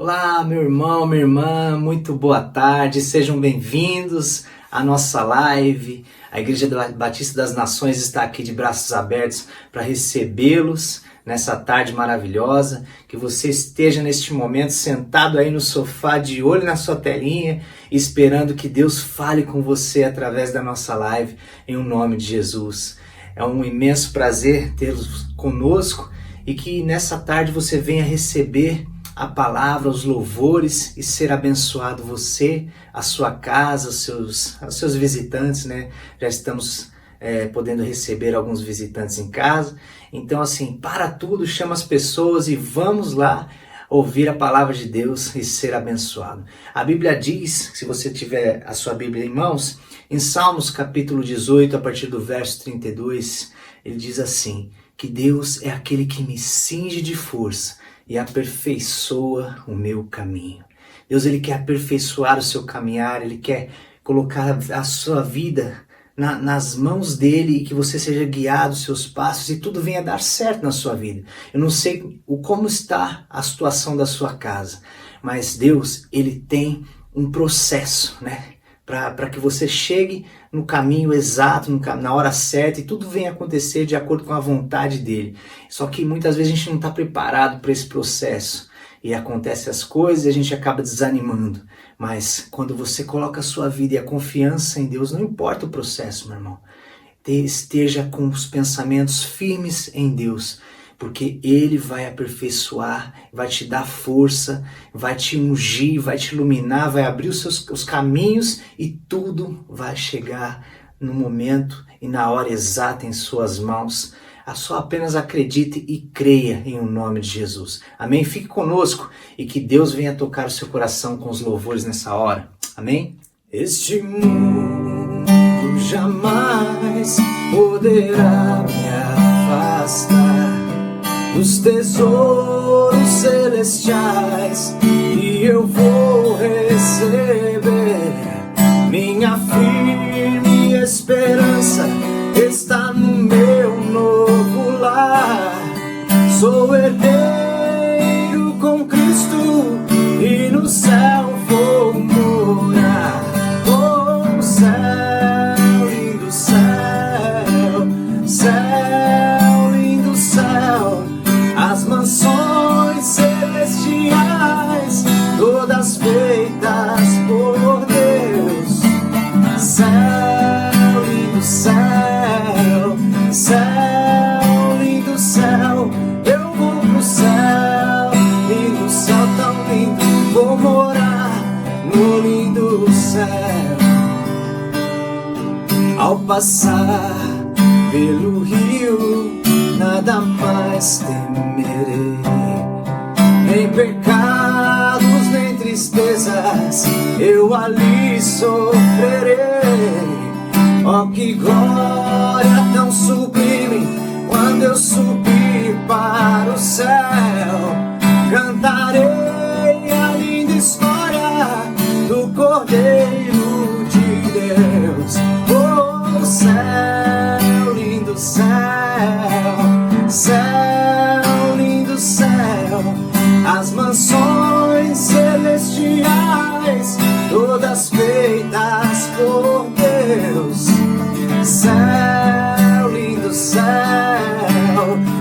Olá, meu irmão, minha irmã, muito boa tarde, sejam bem-vindos à nossa live. A Igreja Batista das Nações está aqui de braços abertos para recebê-los nessa tarde maravilhosa. Que você esteja neste momento sentado aí no sofá, de olho na sua telinha, esperando que Deus fale com você através da nossa live, em nome de Jesus. É um imenso prazer tê-los conosco e que nessa tarde você venha receber a palavra, os louvores e ser abençoado você, a sua casa, os seus visitantes, né? Já estamos podendo receber alguns visitantes em casa. Então assim, para tudo, chama as pessoas e vamos lá ouvir a palavra de Deus e ser abençoado. A Bíblia diz, se você tiver a sua Bíblia em mãos, em Salmos capítulo 18, a partir do verso 32, ele diz assim, que Deus é aquele que me cinge de força e aperfeiçoa o meu caminho. Deus, ele quer aperfeiçoar o seu caminhar, ele quer colocar a sua vida nas mãos dele e que você seja guiado os seus passos e tudo venha dar certo na sua vida. Eu não sei como está a situação da sua casa, mas Deus, ele tem um processo, né? Para que você chegue no caminho exato, na hora certa e tudo venha acontecer de acordo com a vontade dele. Só que muitas vezes a gente não está preparado para esse processo e acontecem as coisas e a gente acaba desanimando. Mas quando você coloca a sua vida e a confiança em Deus, não importa o processo, meu irmão. Esteja com os pensamentos firmes em Deus, porque Ele vai aperfeiçoar, vai te dar força, vai te ungir, vai te iluminar, vai abrir os caminhos e tudo vai chegar no momento e na hora exata em suas mãos. Só apenas acredite e creia em o nome de Jesus. Amém? Fique conosco e que Deus venha tocar o seu coração com os louvores nessa hora. Amém? Este mundo jamais poderá me afastar dos tesouros celestiais que eu vou receber. Minha firme esperança está no meu novo lar. Sou herdeiro com Cristo e no céu vou morar. Oh, céu, lindo céu, céu, lindo céu. As mansões celestiais, todas feitas por Deus. Céu, lindo céu, céu, lindo céu. Eu vou pro céu, lindo céu tão lindo. Vou morar no lindo céu. Ao passar pelo rio, nada mais temerei, nem pecados, nem tristezas, eu ali sofrerei. Oh, que glória tão sublime, quando eu subir para o céu, cantarei a linda história do Cordeiro de Deus. Oh, céu, lindo céu, céu, lindo céu. As mansões celestiais, todas feitas por Deus. Céu, lindo céu,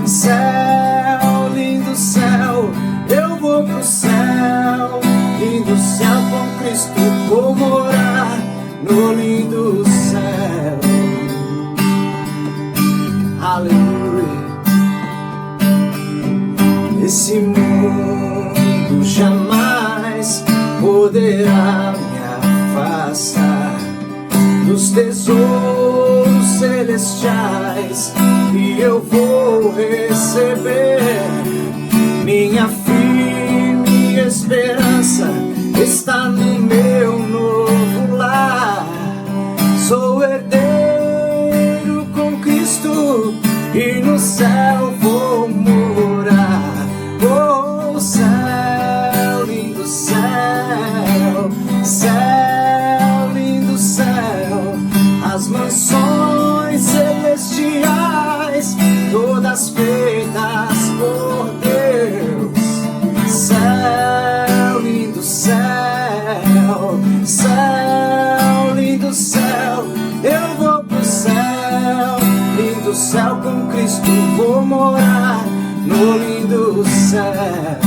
céu, lindo céu. Eu vou pro céu, lindo céu com Cristo. Vou morar no lindo céu. Aleluia. Esse mundo jamais poderá me afastar dos tesouros celestiais que eu vou receber. Minha firme esperança está no meu novo lar. Sou herdeiro com Cristo e no céu vou morar. Oh, céu, lindo céu, céu, lindo céu. As mansões celestiais, morar no lindo céu.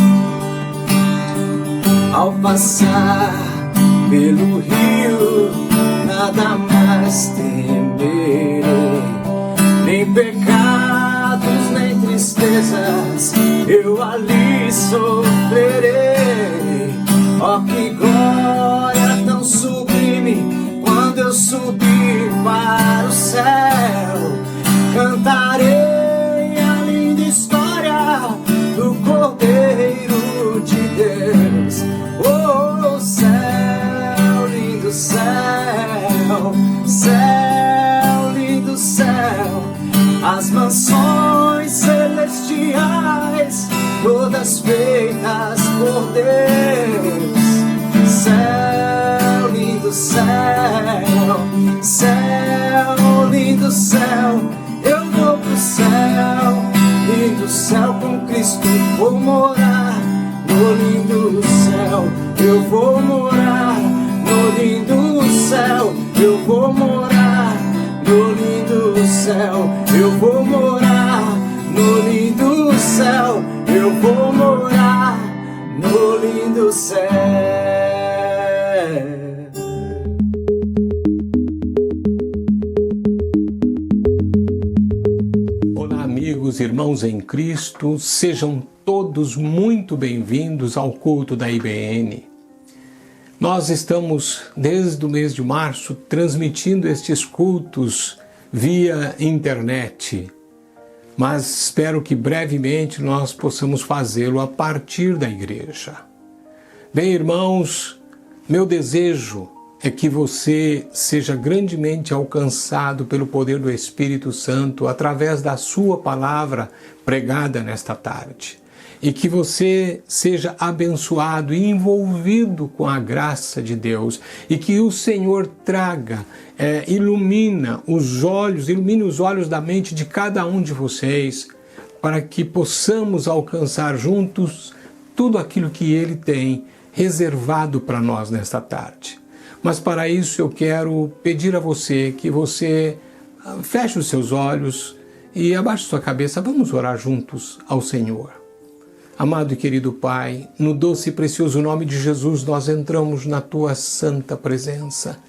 Ao passar pelo rio, nada mais temerei, nem pecados, nem tristezas, eu ali sofrerei. Ó, que glória tão sublime, quando eu subir para o céu, cantarei a linda história do Cordeiro de Deus. Oh, céu, lindo céu, céu, lindo céu, as mansões celestiais, todas feitas por Deus. Céu, lindo céu, céu, lindo céu, eu vou pro céu, lindo céu com Cristo, vou morar no lindo céu, eu vou morar no lindo céu, eu vou morar no lindo céu, eu vou morar no lindo céu, eu vou morar no lindo céu. Olá, amigos, irmãos em Cristo, sejam todos muito bem-vindos ao culto da IBN. Nós estamos, desde o mês de março, transmitindo estes cultos via internet, mas espero que brevemente nós possamos fazê-lo a partir da igreja. Bem, irmãos, meu desejo é que você seja grandemente alcançado pelo poder do Espírito Santo através da sua palavra pregada nesta tarde. E que você seja abençoado e envolvido com a graça de Deus. E que o Senhor traga, ilumine os olhos da mente de cada um de vocês, para que possamos alcançar juntos tudo aquilo que Ele tem reservado para nós nesta tarde. Mas para isso eu quero pedir a você que você feche os seus olhos e abaixe sua cabeça. Vamos orar juntos ao Senhor. Amado e querido Pai, no doce e precioso nome de Jesus, nós entramos na Tua santa presença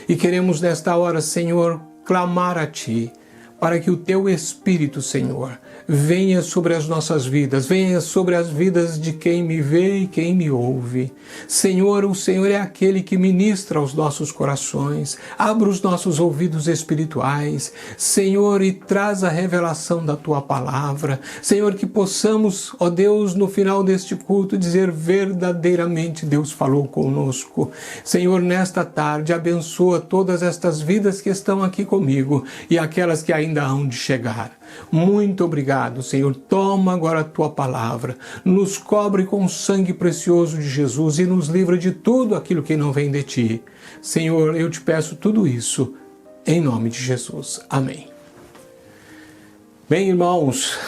e queremos nesta hora, Senhor, clamar a Ti, para que o Teu Espírito, Senhor, venha sobre as nossas vidas, venha sobre as vidas de quem me vê e quem me ouve. Senhor, o Senhor é aquele que ministra aos nossos corações, abre os nossos ouvidos espirituais, Senhor, e traz a revelação da Tua palavra. Senhor, que possamos, ó Deus, no final deste culto, dizer verdadeiramente Deus falou conosco. Senhor, nesta tarde, abençoa todas estas vidas que estão aqui comigo e aquelas que ainda hão de chegar. Muito obrigado, Senhor. Toma agora a Tua palavra, nos cobre com o sangue precioso de Jesus e nos livra de tudo aquilo que não vem de Ti. Senhor, eu te peço tudo isso em nome de Jesus. Amém. Bem, irmãos,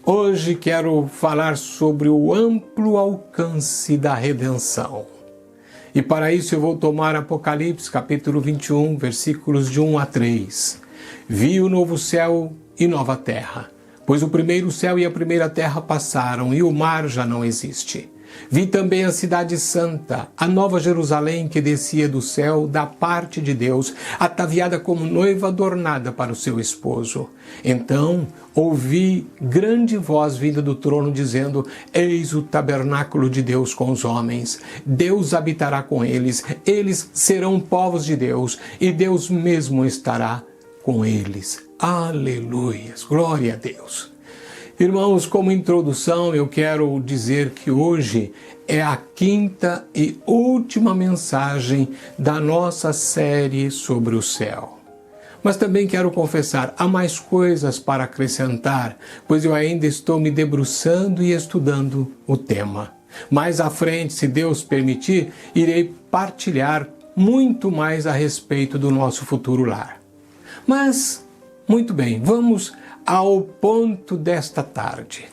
hoje quero falar sobre o amplo alcance da redenção. E para isso eu vou tomar Apocalipse, capítulo 21, versículos de 1 a 3. Vi o novo céu e nova terra, pois o primeiro céu e a primeira terra passaram e o mar já não existe. Vi também a cidade santa, a nova Jerusalém que descia do céu da parte de Deus, ataviada como noiva adornada para o seu esposo. Então ouvi grande voz vinda do trono dizendo: Eis o tabernáculo de Deus com os homens. Deus habitará com eles, eles serão povos de Deus e Deus mesmo estará com eles. Aleluias, glória a Deus. Irmãos, como introdução, eu quero dizer que hoje é a quinta e última mensagem da nossa série sobre o céu. Mas também quero confessar, há mais coisas para acrescentar, pois eu ainda estou me debruçando e estudando o tema. Mais à frente, se Deus permitir, irei partilhar muito mais a respeito do nosso futuro lar. Mas, muito bem, vamos ao ponto desta tarde.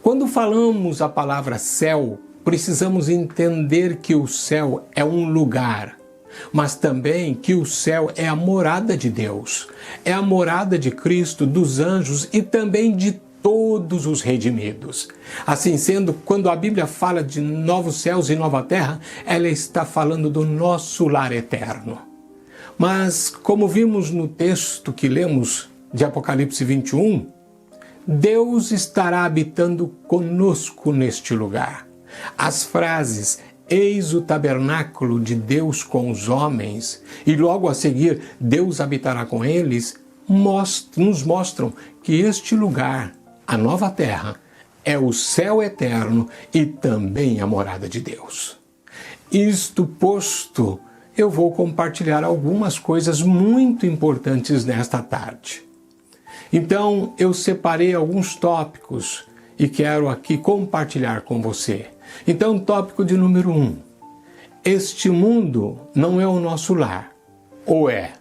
Quando falamos a palavra céu, precisamos entender que o céu é um lugar, mas também que o céu é a morada de Deus, é a morada de Cristo, dos anjos e também de todos os redimidos. Assim sendo, quando a Bíblia fala de novos céus e nova terra, ela está falando do nosso lar eterno. Mas, como vimos no texto que lemos de Apocalipse 21, Deus estará habitando conosco neste lugar. As frases "Eis o tabernáculo de Deus com os homens" e logo a seguir "Deus habitará com eles" nos mostram que este lugar, a nova terra, é o céu eterno e também a morada de Deus. Isto posto, eu vou compartilhar algumas coisas muito importantes nesta tarde. Então, eu separei alguns tópicos e quero aqui compartilhar com você. Então, tópico de número 1. Este mundo não é o nosso lar, ou é?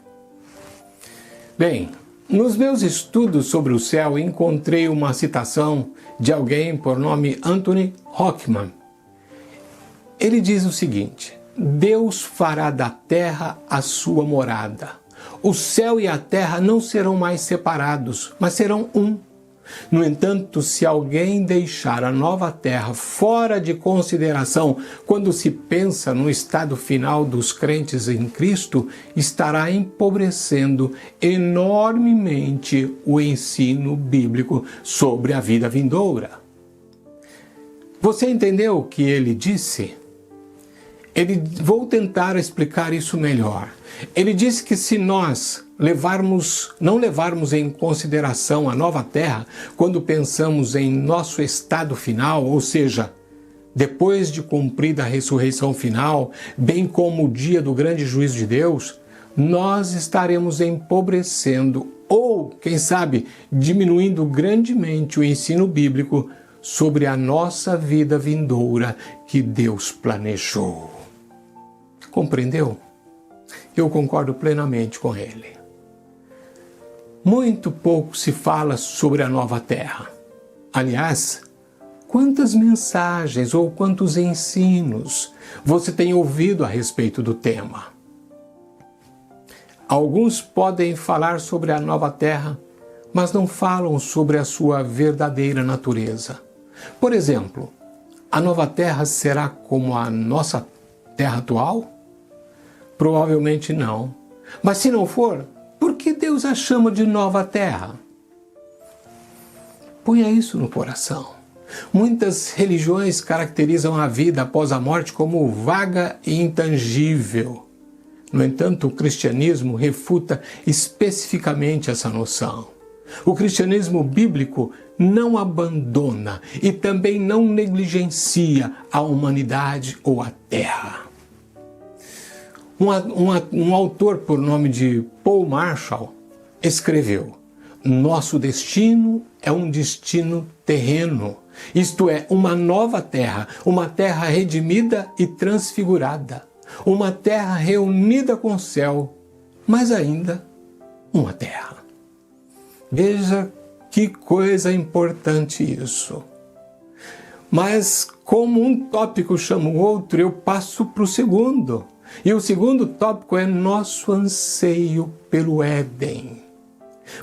Bem, nos meus estudos sobre o céu, encontrei uma citação de alguém por nome Anthony Hockman. Ele diz o seguinte: Deus fará da terra a sua morada. O céu e a terra não serão mais separados, mas serão um. No entanto, se alguém deixar a nova terra fora de consideração quando se pensa no estado final dos crentes em Cristo, estará empobrecendo enormemente o ensino bíblico sobre a vida vindoura. Você entendeu o que ele disse? Vou tentar explicar isso melhor. Ele disse que se nós não levarmos em consideração a nova terra quando pensamos em nosso estado final, ou seja, depois de cumprida a ressurreição final, bem como o dia do grande juízo de Deus, nós estaremos empobrecendo ou, quem sabe, diminuindo grandemente o ensino bíblico sobre a nossa vida vindoura que Deus planejou. Compreendeu? Eu concordo plenamente com ele. Muito pouco se fala sobre a nova terra. Aliás, quantas mensagens ou quantos ensinos você tem ouvido a respeito do tema? Alguns podem falar sobre a nova terra, mas não falam sobre a sua verdadeira natureza. Por exemplo, a nova terra será como a nossa terra atual? Provavelmente não. Mas se não for, por que Deus a chama de nova terra? Ponha isso no coração. Muitas religiões caracterizam a vida após a morte como vaga e intangível. No entanto, o cristianismo refuta especificamente essa noção. O cristianismo bíblico não abandona e também não negligencia a humanidade ou a terra. Um autor por nome de Paul Marshall escreveu: nosso destino é um destino terreno, isto é, uma nova terra, uma terra redimida e transfigurada, uma terra reunida com o céu, mas ainda uma terra. Veja que coisa importante isso. Mas como um tópico chama o outro, eu passo para o segundo. E o segundo tópico é nosso anseio pelo Éden.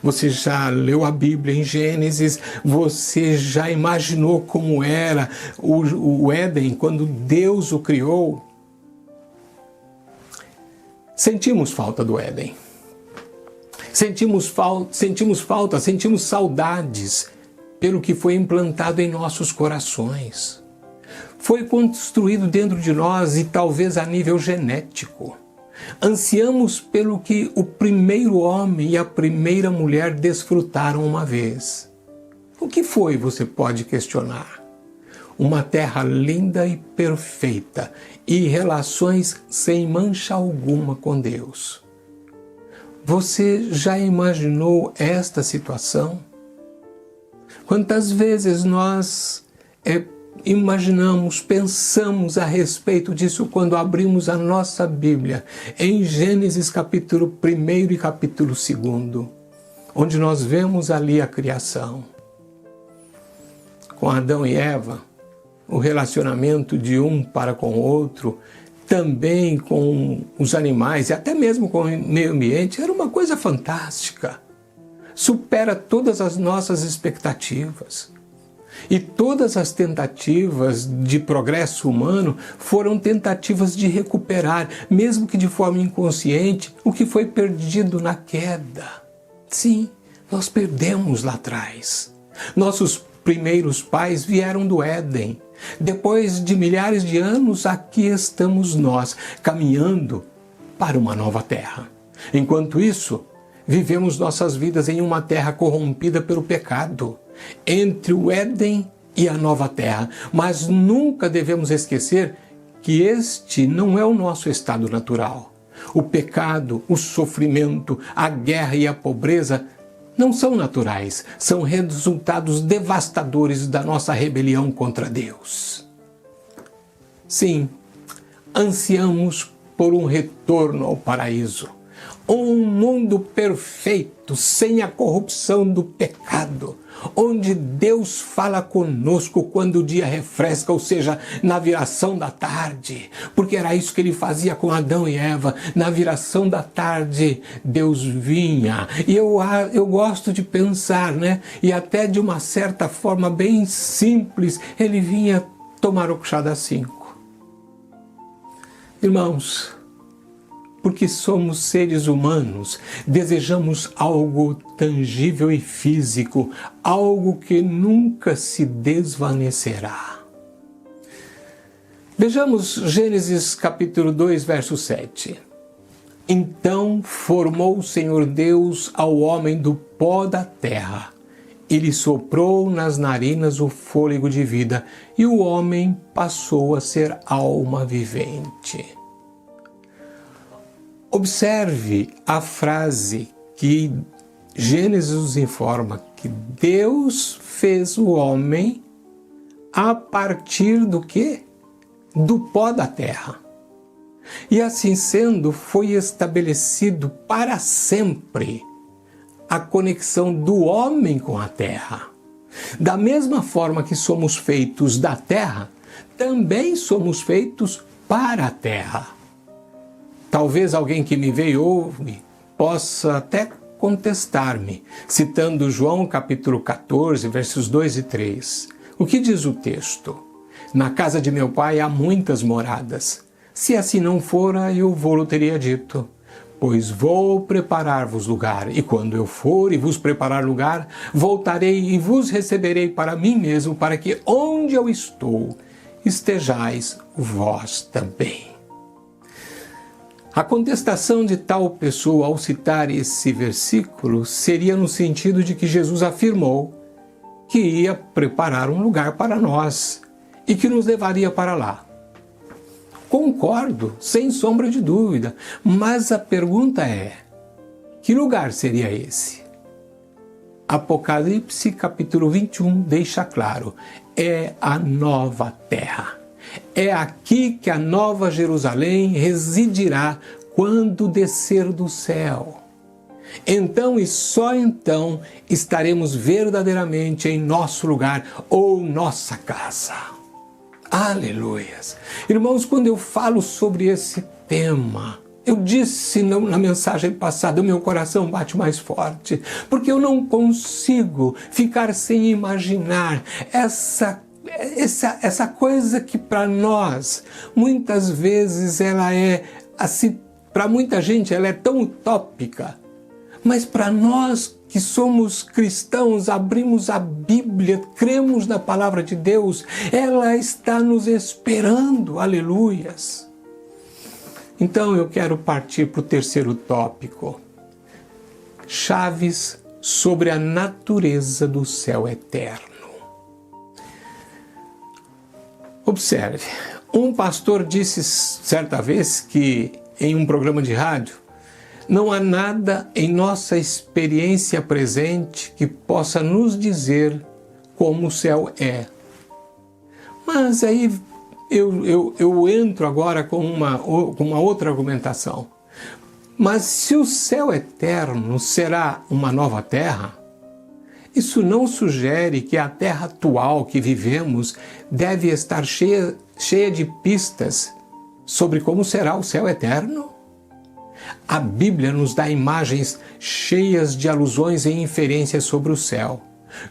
Você já leu a Bíblia em Gênesis? Você já imaginou como era o Éden quando Deus o criou? Sentimos falta do Éden. Sentimos saudades pelo que foi implantado em nossos corações. Foi construído dentro de nós e talvez a nível genético. Ansiamos pelo que o primeiro homem e a primeira mulher desfrutaram uma vez. O que foi, você pode questionar? Uma terra linda e perfeita e relações sem mancha alguma com Deus. Você já imaginou esta situação? Quantas vezes nós imaginamos, pensamos a respeito disso quando abrimos a nossa Bíblia em Gênesis capítulo 1 e capítulo 2, onde nós vemos ali a criação. Com Adão e Eva, o relacionamento de um para com o outro, também com os animais e até mesmo com o meio ambiente, era uma coisa fantástica. supera todas as nossas expectativas. E todas as tentativas de progresso humano foram tentativas de recuperar, mesmo que de forma inconsciente, o que foi perdido na queda. Sim, nós perdemos lá atrás. Nossos primeiros pais vieram do Éden. Depois de milhares de anos, aqui estamos nós, caminhando para uma nova terra. Enquanto isso, vivemos nossas vidas em uma terra corrompida pelo pecado, entre o Éden e a nova terra. Mas nunca devemos esquecer que este não é o nosso estado natural. O pecado, o sofrimento, a guerra e a pobreza não são naturais, são resultados devastadores da nossa rebelião contra Deus. Sim, ansiamos por um retorno ao paraíso. Um mundo perfeito, sem a corrupção do pecado, onde Deus fala conosco quando o dia refresca, ou seja, na viração da tarde, porque era isso que ele fazia com Adão e Eva. Na viração da tarde, Deus vinha. E eu gosto de pensar, né? E até de uma certa forma bem simples, ele vinha tomar o chá das 5. Irmãos, porque somos seres humanos, desejamos algo tangível e físico, algo que nunca se desvanecerá. Vejamos Gênesis capítulo 2, verso 7. Então formou o Senhor Deus ao homem do pó da terra, e lhe soprou nas narinas o fôlego de vida, e o homem passou a ser alma vivente. Observe a frase que Gênesis nos informa que Deus fez o homem a partir do quê? Do pó da terra. E assim sendo, foi estabelecido para sempre a conexão do homem com a terra. Da mesma forma que somos feitos da terra, também somos feitos para a terra. Talvez alguém que me vê e ouve possa até contestar-me, citando João capítulo 14, versos 2 e 3. O que diz o texto? Na casa de meu pai há muitas moradas. Se assim não fora, eu vou-lo teria dito. Pois vou preparar-vos lugar, e quando eu for e vos preparar lugar, voltarei e vos receberei para mim mesmo, para que onde eu estou, estejais vós também. A contestação de tal pessoa ao citar esse versículo seria no sentido de que Jesus afirmou que ia preparar um lugar para nós e que nos levaria para lá. Concordo, sem sombra de dúvida, mas a pergunta é: que lugar seria esse? Apocalipse capítulo 21 deixa claro, é a nova terra. É aqui que a nova Jerusalém residirá quando descer do céu. Então e só então estaremos verdadeiramente em nosso lugar ou nossa casa. Aleluias! Irmãos, quando eu falo sobre esse tema, eu disse na mensagem passada, o meu coração bate mais forte, porque eu não consigo ficar sem imaginar essa coisa que para nós, muitas vezes ela é assim, para muita gente ela é tão utópica, mas para nós que somos cristãos, abrimos a Bíblia, cremos na palavra de Deus, ela está nos esperando, aleluias. Então eu quero partir para o terceiro tópico, chaves sobre a natureza do céu eterno. Observe, um pastor disse certa vez que, em um programa de rádio, não há nada em nossa experiência presente que possa nos dizer como o céu é. Mas aí eu entro agora com uma outra argumentação. Mas se o céu eterno será uma nova terra, isso não sugere que a terra atual que vivemos deve estar cheia de pistas sobre como será o céu eterno? A Bíblia nos dá imagens cheias de alusões e inferências sobre o céu.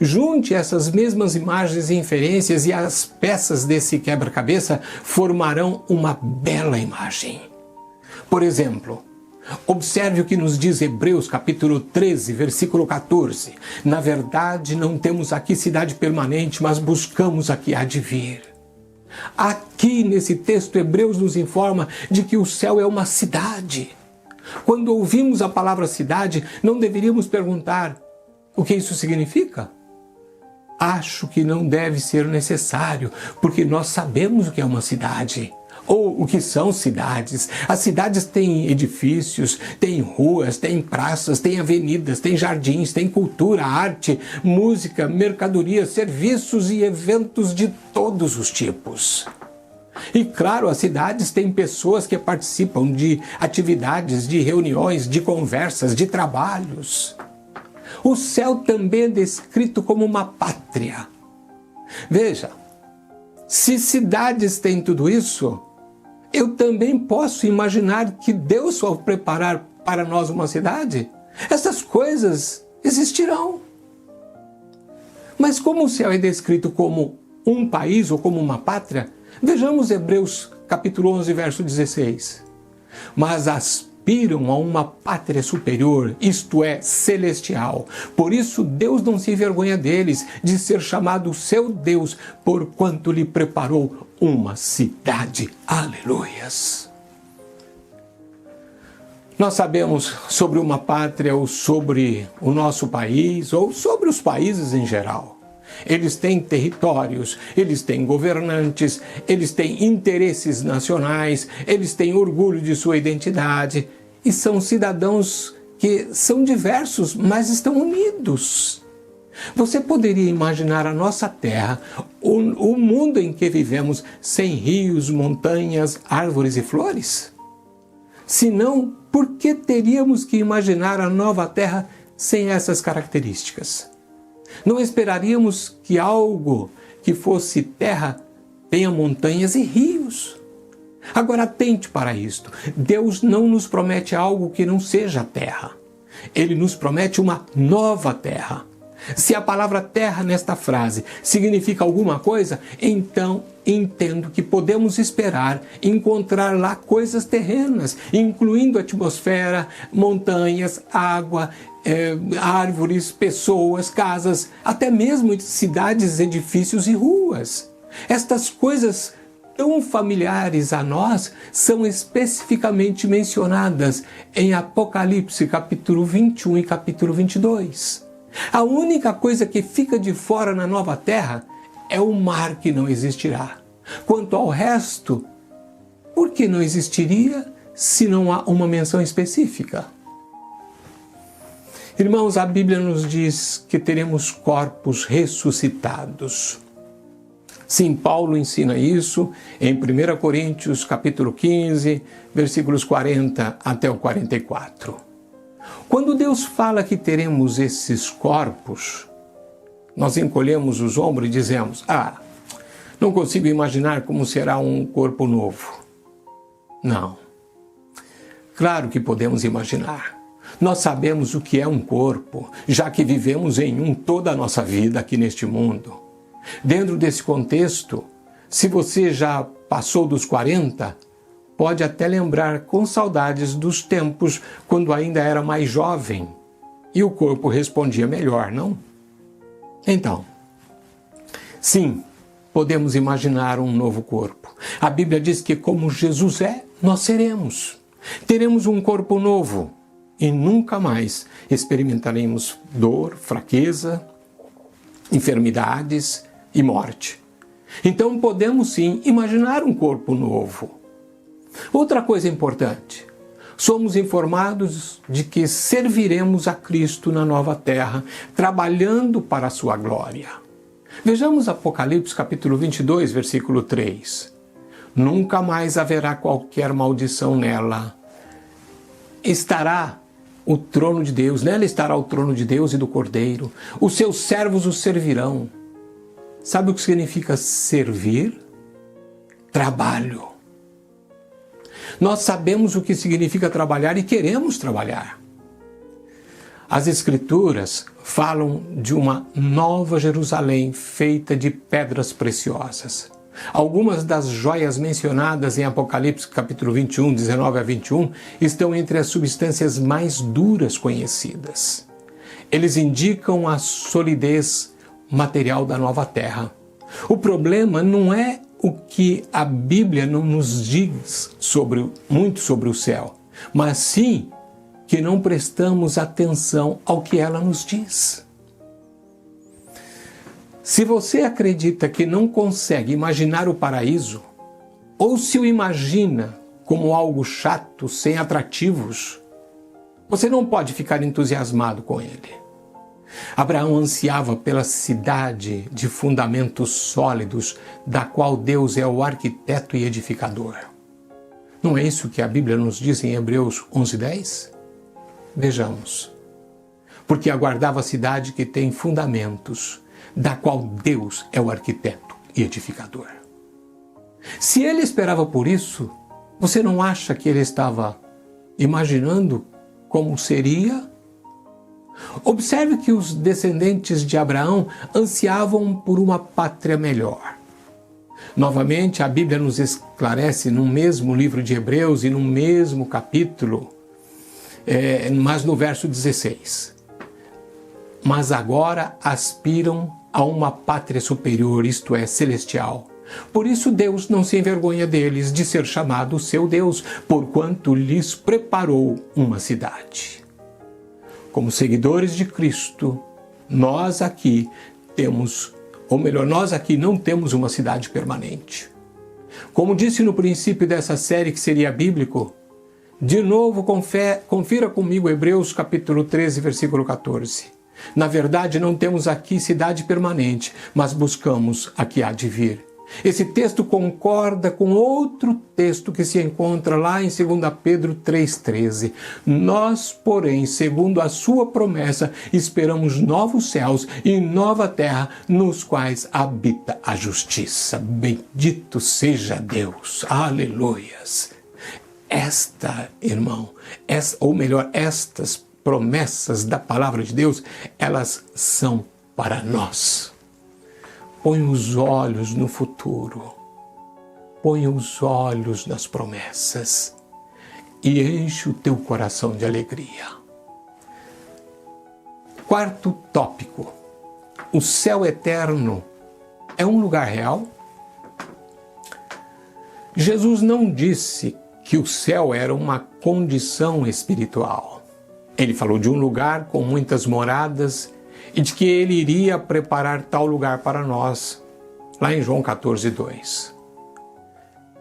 Junte essas mesmas imagens e inferências e as peças desse quebra-cabeça formarão uma bela imagem. Por exemplo, observe o que nos diz Hebreus capítulo 13, versículo 14. Na verdade, não temos aqui cidade permanente, mas buscamos a que há de vir. Aqui nesse texto, Hebreus nos informa de que o céu é uma cidade. Quando ouvimos a palavra cidade, não deveríamos perguntar o que isso significa? Acho que não deve ser necessário, porque nós sabemos o que é uma cidade. Ou o que são cidades. As cidades têm edifícios, têm ruas, têm praças, têm avenidas, têm jardins, têm cultura, arte, música, mercadoria, serviços e eventos de todos os tipos. E claro, as cidades têm pessoas que participam de atividades, de reuniões, de conversas, de trabalhos. O céu também é descrito como uma pátria. Veja, se cidades têm tudo isso, eu também posso imaginar que Deus vai preparar para nós uma cidade. Essas coisas existirão. Mas como o céu é descrito como um país ou como uma pátria, vejamos Hebreus capítulo 11, verso 16. Mas aspiram a uma pátria superior, isto é, celestial. Por isso Deus não se envergonha deles, de ser chamado seu Deus, porquanto lhe preparou uma cidade. Aleluias! Nós sabemos sobre uma pátria ou sobre o nosso país ou sobre os países em geral. Eles têm territórios, eles têm governantes, eles têm interesses nacionais, eles têm orgulho de sua identidade e são cidadãos que são diversos, mas estão unidos. Você poderia imaginar a nossa terra, o mundo em que vivemos, sem rios, montanhas, árvores e flores? Se não, por que teríamos que imaginar a nova terra sem essas características? Não esperaríamos que algo que fosse terra tenha montanhas e rios. Agora atente para isto. Deus não nos promete algo que não seja terra. Ele nos promete uma nova terra. Se a palavra terra nesta frase significa alguma coisa, então entendo que podemos esperar encontrar lá coisas terrenas, incluindo atmosfera, montanhas, água, árvores, pessoas, casas, até mesmo cidades, edifícios e ruas. Estas coisas tão familiares a nós são especificamente mencionadas em Apocalipse capítulo 21 e capítulo 22. A única coisa que fica de fora na nova terra é o mar, que não existirá. Quanto ao resto, por que não existiria se não há uma menção específica? Irmãos, a Bíblia nos diz que teremos corpos ressuscitados. Sim, Paulo ensina isso em 1 Coríntios capítulo 15, versículos 40 até o 44. Quando Deus fala que teremos esses corpos, nós encolhemos os ombros e dizemos: não consigo imaginar como será um corpo novo. Não. Claro que podemos imaginar. Nós sabemos o que é um corpo, já que vivemos em um toda a nossa vida aqui neste mundo. Dentro desse contexto, se você já passou dos 40, pode até lembrar com saudades dos tempos quando ainda era mais jovem e o corpo respondia melhor, não? Então, sim, podemos imaginar um novo corpo. A Bíblia diz que como Jesus é, nós seremos. Teremos um corpo novo e nunca mais experimentaremos dor, fraqueza, enfermidades e morte. Então podemos sim imaginar um corpo novo. Outra coisa importante, somos informados de que serviremos a Cristo na nova terra, trabalhando para a sua glória. Vejamos Apocalipse capítulo 22, versículo 3. Nunca mais haverá qualquer maldição nela. Estará o trono de Deus, nela estará o trono de Deus e do Cordeiro. Os seus servos o servirão. Sabe o que significa servir? Trabalho. Nós sabemos o que significa trabalhar e queremos trabalhar. As Escrituras falam de uma nova Jerusalém feita de pedras preciosas. Algumas das joias mencionadas em Apocalipse capítulo 21, 19 a 21, estão entre as substâncias mais duras conhecidas. Eles indicam a solidez material da nova terra. O problema não é o que a Bíblia não nos diz muito sobre o céu, mas sim que não prestamos atenção ao que ela nos diz. Se você acredita que não consegue imaginar o paraíso, ou se o imagina como algo chato, sem atrativos, você não pode ficar entusiasmado com ele. Abraão ansiava pela cidade de fundamentos sólidos, da qual Deus é o arquiteto e edificador. Não é isso que a Bíblia nos diz em Hebreus 11:10? Vejamos. Porque aguardava a cidade que tem fundamentos, da qual Deus é o arquiteto e edificador. Se ele esperava por isso, você não acha que ele estava imaginando como seria? Observe que os descendentes de Abraão ansiavam por uma pátria melhor. Novamente, a Bíblia nos esclarece no mesmo livro de Hebreus e no mesmo capítulo, mas no verso 16. Mas agora aspiram a uma pátria superior, isto é, celestial. Por isso Deus não se envergonha deles de ser chamado seu Deus, porquanto lhes preparou uma cidade. Como seguidores de Cristo, nós aqui não temos uma cidade permanente. Como disse no princípio dessa série que seria bíblico, de novo confira comigo Hebreus capítulo 13, versículo 14. Na verdade, não temos aqui cidade permanente, mas buscamos a que há de vir. Esse texto concorda com outro texto que se encontra lá em 2 Pedro 3,13. Nós, porém, segundo a sua promessa, esperamos novos céus e nova terra, nos quais habita a justiça. Bendito seja Deus. Aleluias. Estas promessas da palavra de Deus, elas são para nós. Põe os olhos no futuro, põe os olhos nas promessas e enche o teu coração de alegria. Quarto tópico: o céu eterno é um lugar real? Jesus não disse que o céu era uma condição espiritual. Ele falou de um lugar com muitas moradas e de que ele iria preparar tal lugar para nós, lá em João 14:2.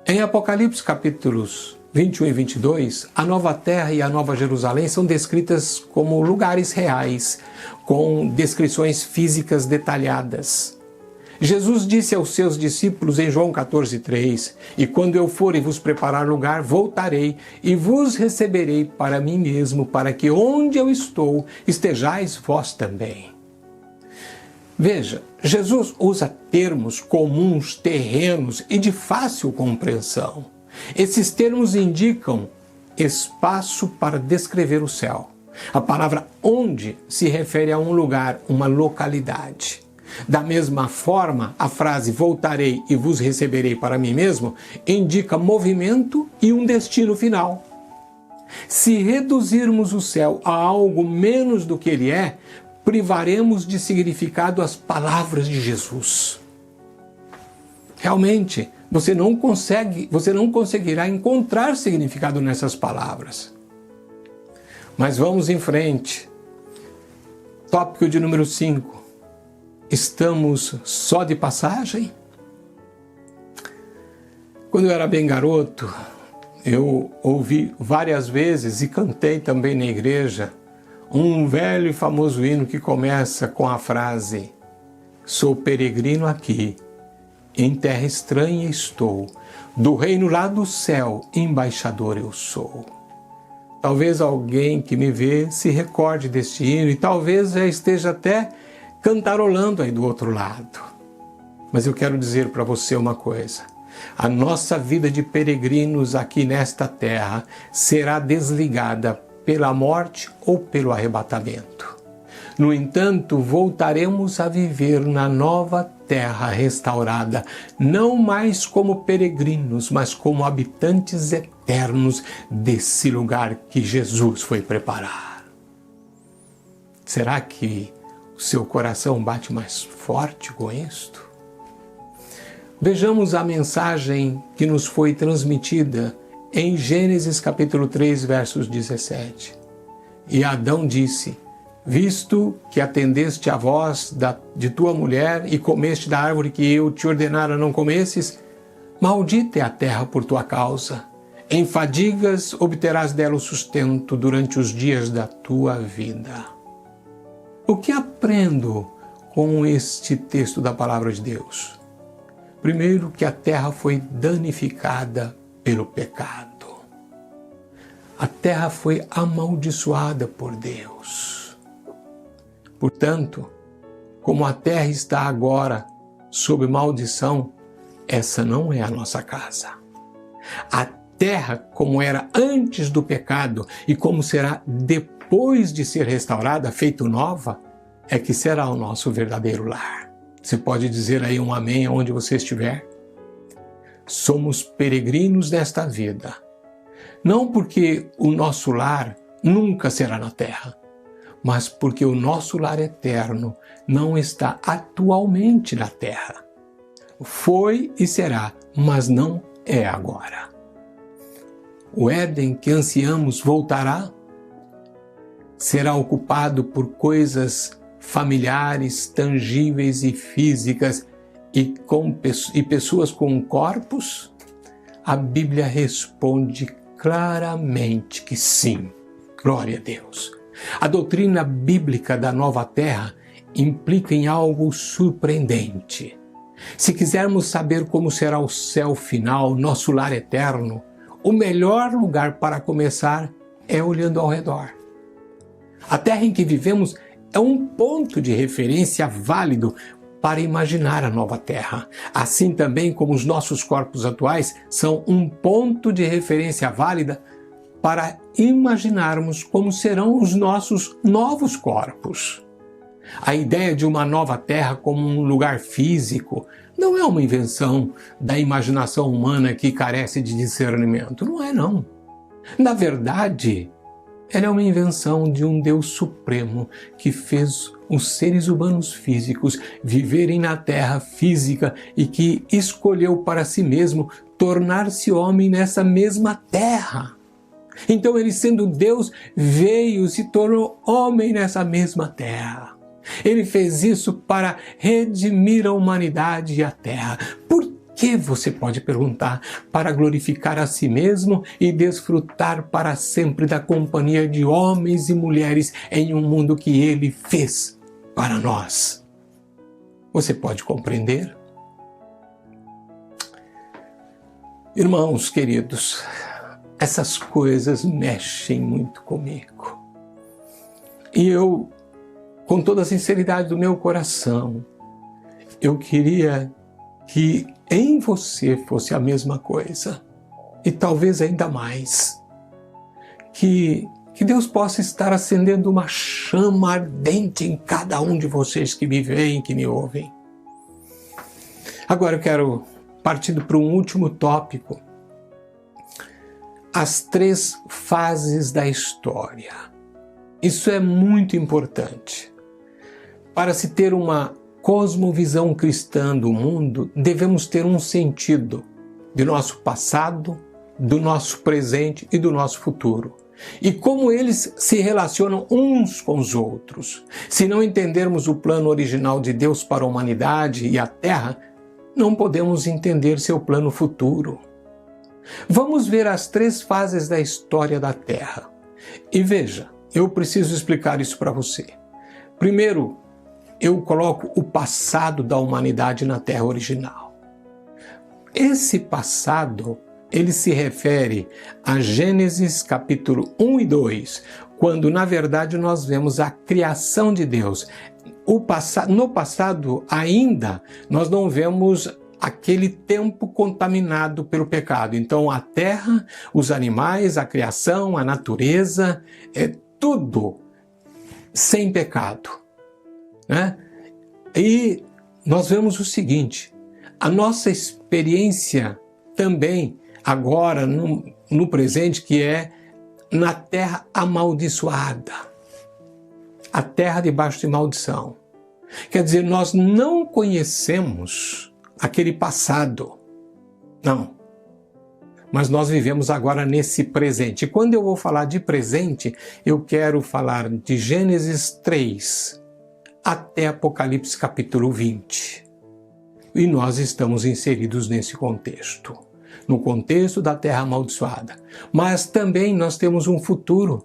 Em Apocalipse capítulos 21 e 22, a nova terra e a nova Jerusalém são descritas como lugares reais, com descrições físicas detalhadas. Jesus disse aos seus discípulos em João 14:3, e quando eu for e vos preparar lugar, voltarei e vos receberei para mim mesmo, para que onde eu estou, estejais vós também. Veja, Jesus usa termos comuns, terrenos e de fácil compreensão. Esses termos indicam espaço para descrever o céu. A palavra onde se refere a um lugar, uma localidade. Da mesma forma, a frase voltarei e vos receberei para mim mesmo indica movimento e um destino final. Se reduzirmos o céu a algo menos do que ele é, privaremos de significado as palavras de Jesus. Realmente, você não conseguirá encontrar significado nessas palavras. Mas vamos em frente. Tópico de número 5. Estamos só de passagem? Quando eu era bem garoto, eu ouvi várias vezes e cantei também na igreja um velho e famoso hino que começa com a frase: sou peregrino aqui, em terra estranha estou, do reino lá do céu, embaixador eu sou. Talvez alguém que me vê se recorde deste hino e talvez já esteja até cantarolando aí do outro lado. Mas eu quero dizer para você uma coisa: A nossa vida de peregrinos aqui nesta terra será desligada pela morte ou pelo arrebatamento. No entanto, voltaremos a viver na nova terra restaurada, não mais como peregrinos, mas como habitantes eternos desse lugar que Jesus foi preparar. Será que o seu coração bate mais forte com isto? Vejamos a mensagem que nos foi transmitida em Gênesis capítulo 3, versos 17. E Adão disse: visto que atendeste à voz de tua mulher e comeste da árvore que eu te ordenara não comesses, maldita é a terra por tua causa. Em fadigas obterás dela o sustento durante os dias da tua vida. O que aprendo com este texto da palavra de Deus? Primeiro, que a terra foi danificada pelo pecado. A terra foi amaldiçoada por Deus. Portanto, como a terra está agora sob maldição, essa não é a nossa casa. A terra, como era antes do pecado e como será depois de ser restaurada, feito nova, é que será o nosso verdadeiro lar. Você pode dizer aí um amém onde você estiver? Somos peregrinos nesta vida. Não porque o nosso lar nunca será na terra, mas porque o nosso lar eterno não está atualmente na terra. Foi e será, mas não é agora. O Éden que ansiamos voltará? Será ocupado por coisas familiares, tangíveis e físicas e pessoas com corpos? A Bíblia responde claramente que sim. Glória a Deus. A doutrina bíblica da nova terra implica em algo surpreendente. Se quisermos saber como será o céu final, nosso lar eterno, o melhor lugar para começar é olhando ao redor. A terra em que vivemos é um ponto de referência válido para imaginar a nova terra, assim também como os nossos corpos atuais são um ponto de referência válida para imaginarmos como serão os nossos novos corpos. A ideia de uma nova terra como um lugar físico não é uma invenção da imaginação humana que carece de discernimento. Não é, não. Na verdade, ela é uma invenção de um Deus supremo que fez os seres humanos físicos viverem na terra física e que escolheu para si mesmo tornar-se homem nessa mesma terra. Então ele, sendo Deus, veio e se tornou homem nessa mesma terra. Ele fez isso para redimir a humanidade e a terra. Por que, você pode perguntar? Para glorificar a si mesmo e desfrutar para sempre da companhia de homens e mulheres em um mundo que ele fez para nós. Você pode compreender? Irmãos queridos, essas coisas mexem muito comigo. E eu, com toda a sinceridade do meu coração, eu queria que em você fosse a mesma coisa. E talvez ainda mais. Que Deus possa estar acendendo uma chama ardente em cada um de vocês que me veem, que me ouvem. Agora eu quero partir para um último tópico. As 3 fases da história. Isso é muito importante. Para se ter uma cosmovisão cristã do mundo, devemos ter um sentido do nosso passado, do nosso presente e do nosso futuro. E como eles se relacionam uns com os outros. Se não entendermos o plano original de Deus para a humanidade e a Terra, não podemos entender seu plano futuro. Vamos ver as 3 fases da história da Terra. E veja, eu preciso explicar isso para você. Primeiro, eu coloco o passado da humanidade na Terra original. Esse passado, ele se refere a Gênesis capítulo 1 e 2, quando na verdade nós vemos a criação de Deus. No passado ainda, nós não vemos aquele tempo contaminado pelo pecado. Então a terra, os animais, a criação, a natureza, é tudo sem pecado, né? E nós vemos o seguinte, a nossa experiência também agora no presente, que é na terra amaldiçoada, a terra debaixo de maldição. Quer dizer, nós não conhecemos aquele passado, não. Mas nós vivemos agora nesse presente. E quando eu vou falar de presente, eu quero falar de Gênesis 3 até Apocalipse capítulo 20. E nós estamos inseridos nesse contexto, no contexto da terra amaldiçoada. Mas também nós temos um futuro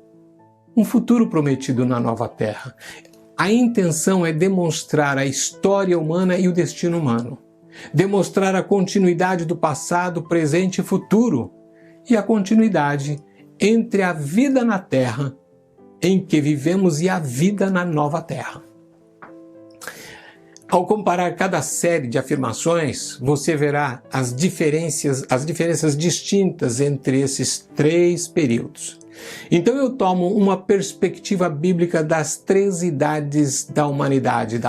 prometido na nova terra. A intenção é demonstrar a história humana e o destino humano. Demonstrar a continuidade do passado, presente e futuro. E a continuidade entre a vida na terra em que vivemos e a vida na nova terra. Ao comparar cada série de afirmações, você verá as diferenças distintas entre esses 3 períodos. Então eu tomo uma perspectiva bíblica das 3 idades da humanidade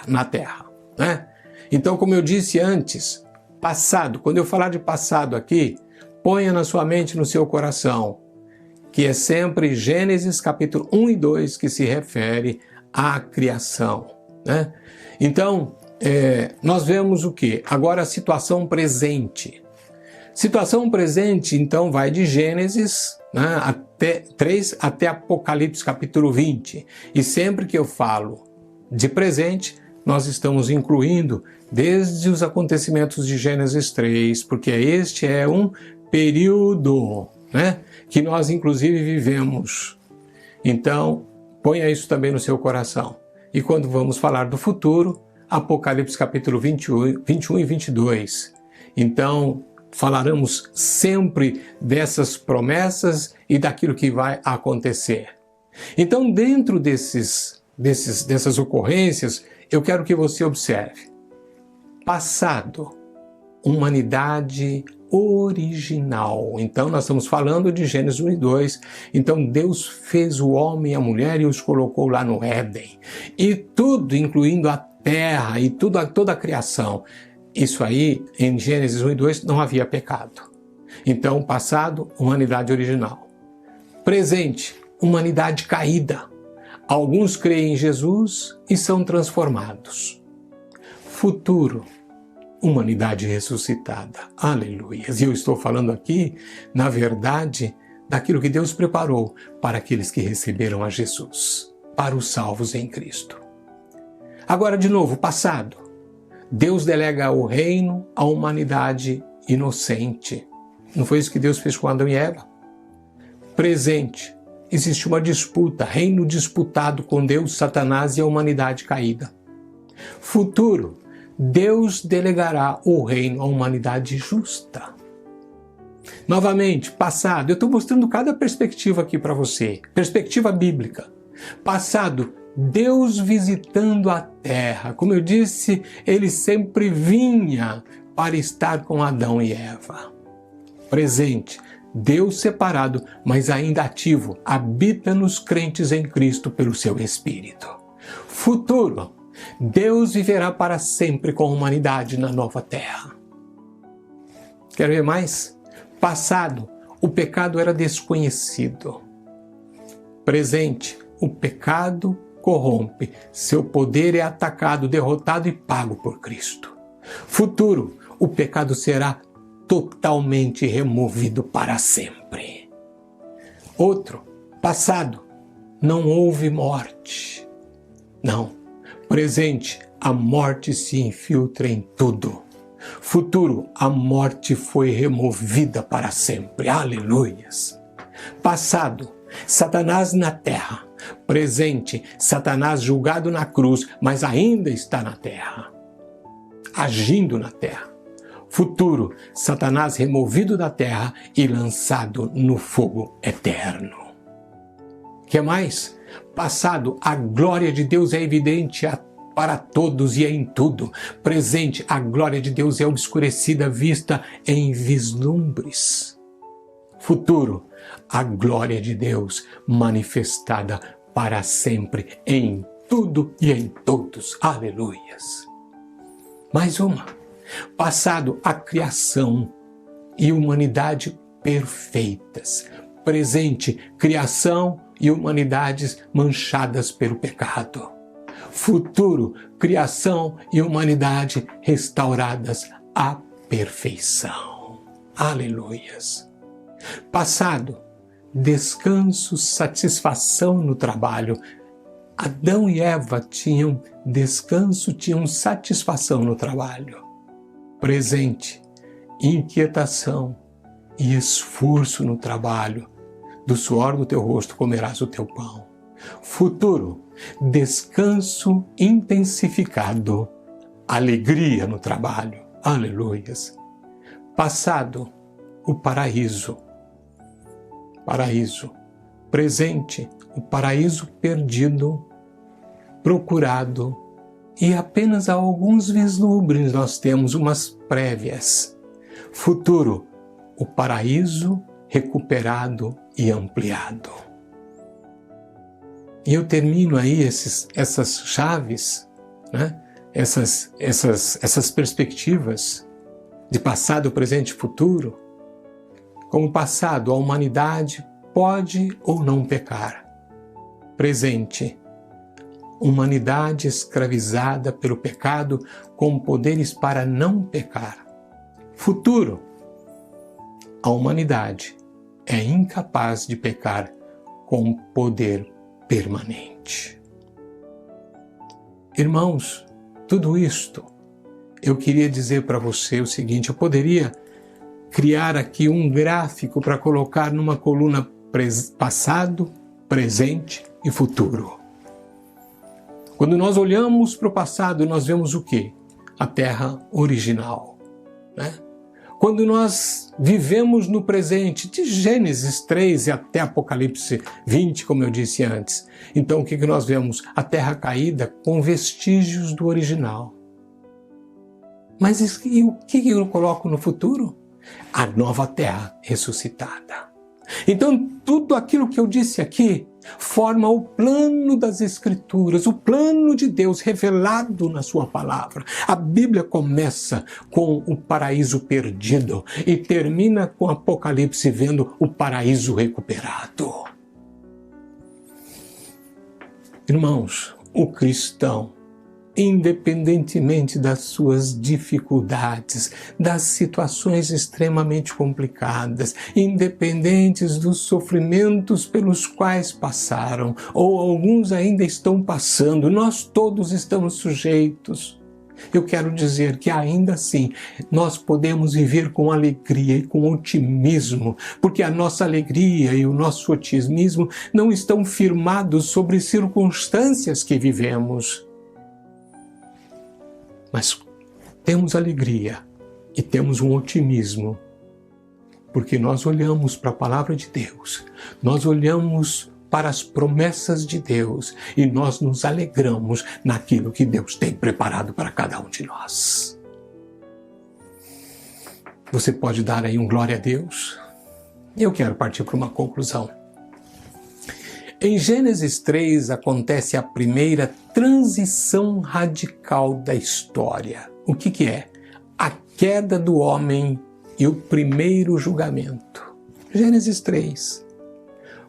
na Terra, né? Então, como eu disse antes, passado, quando eu falar de passado aqui, ponha na sua mente, no seu coração, que é sempre Gênesis capítulo 1 e 2 que se refere à criação, né? Então, nós vemos o quê? Agora a situação presente. Situação presente, então, vai de Gênesis, né, até 3 até Apocalipse capítulo 20. E sempre que eu falo de presente, nós estamos incluindo desde os acontecimentos de Gênesis 3, porque este é um período, né, que nós inclusive vivemos. Então, ponha isso também no seu coração. E quando vamos falar do futuro, Apocalipse capítulo 21 e 22. Então, falaremos sempre dessas promessas e daquilo que vai acontecer. Então, dentro dessas ocorrências, eu quero que você observe. Passado, humanidade original. Então, nós estamos falando de Gênesis 1 e 2. Então, Deus fez o homem e a mulher e os colocou lá no Éden. E tudo, incluindo a terra e toda a criação. Isso aí, em Gênesis 1 e 2, não havia pecado. Então, passado, humanidade original. Presente, humanidade caída. Alguns creem em Jesus e são transformados. Futuro, humanidade ressuscitada. Aleluia. E eu estou falando aqui, na verdade, daquilo que Deus preparou para aqueles que receberam a Jesus, para os salvos em Cristo. Agora, de novo, passado. Deus delega o reino à humanidade inocente. Não foi isso que Deus fez com Adão e Eva? Presente. Existe uma disputa, reino disputado com Deus, Satanás e a humanidade caída. Futuro. Deus delegará o reino à humanidade justa. Novamente, passado. Eu estou mostrando cada perspectiva aqui para você. Perspectiva bíblica. Passado. Deus visitando a terra. Como eu disse, ele sempre vinha para estar com Adão e Eva. Presente, Deus separado, mas ainda ativo, habita nos crentes em Cristo pelo seu Espírito. Futuro, Deus viverá para sempre com a humanidade na nova terra. Quer ver mais? Passado, o pecado era desconhecido. Presente, o pecado corrompe, seu poder é atacado, derrotado e pago por Cristo. Futuro, o pecado será totalmente removido para sempre. Outro, passado, não houve morte. Não. Presente, a morte se infiltra em tudo. Futuro, a morte foi removida para sempre. Aleluias. Passado, Satanás na terra. Presente, Satanás julgado na cruz, mas ainda está na terra, agindo na terra. Futuro, Satanás removido da terra e lançado no fogo eterno. Que mais? Passado, a glória de Deus é evidente a para todos e em tudo. Presente, a glória de Deus é obscurecida, vista em vislumbres. Futuro, a glória de Deus manifestada para sempre em tudo e em todos. Aleluias. Mais uma. Passado, a criação e humanidade perfeitas. Presente, criação e humanidades manchadas pelo pecado. Futuro, criação e humanidade restauradas à perfeição. Aleluias. Passado, descanso, satisfação no trabalho. Adão e Eva tinham descanso, tinham satisfação no trabalho. Presente, inquietação e esforço no trabalho. Do suor do teu rosto comerás o teu pão. Futuro, descanso intensificado, alegria no trabalho. Aleluias. Passado, o paraíso. Paraíso. Presente, o paraíso perdido, procurado. E apenas há alguns vislumbres nós temos, umas prévias. Futuro, o paraíso recuperado e ampliado. E eu termino aí essas chaves, né? essas perspectivas de passado, presente e futuro. Como passado, a humanidade pode ou não pecar. Presente, humanidade escravizada pelo pecado com poderes para não pecar. Futuro, a humanidade é incapaz de pecar com poder permanente. Irmãos, tudo isto, eu queria dizer para você o seguinte: eu poderia criar aqui um gráfico para colocar numa coluna passado, presente e futuro. Quando nós olhamos para o passado, nós vemos o quê? A terra original, né? Quando nós vivemos no presente, de Gênesis 3 e até Apocalipse 20, como eu disse antes, então o que nós vemos? A terra caída com vestígios do original. Mas e o que eu coloco no futuro? A nova terra ressuscitada. Então tudo aquilo que eu disse aqui forma o plano das Escrituras, o plano de Deus revelado na sua palavra. A Bíblia começa com o paraíso perdido e termina com Apocalipse vendo o paraíso recuperado. Irmãos, o cristão, independentemente das suas dificuldades, das situações extremamente complicadas, independentes dos sofrimentos pelos quais passaram, ou alguns ainda estão passando, nós todos estamos sujeitos. Eu quero dizer que ainda assim nós podemos viver com alegria e com otimismo, porque a nossa alegria e o nosso otimismo não estão firmados sobre circunstâncias que vivemos. Mas temos alegria e temos um otimismo, porque nós olhamos para a palavra de Deus, nós olhamos para as promessas de Deus e nós nos alegramos naquilo que Deus tem preparado para cada um de nós. Você pode dar aí um glória a Deus? Eu quero partir para uma conclusão. Em Gênesis 3 acontece a primeira transição radical da história. O que é? A queda do homem e o primeiro julgamento. Gênesis 3.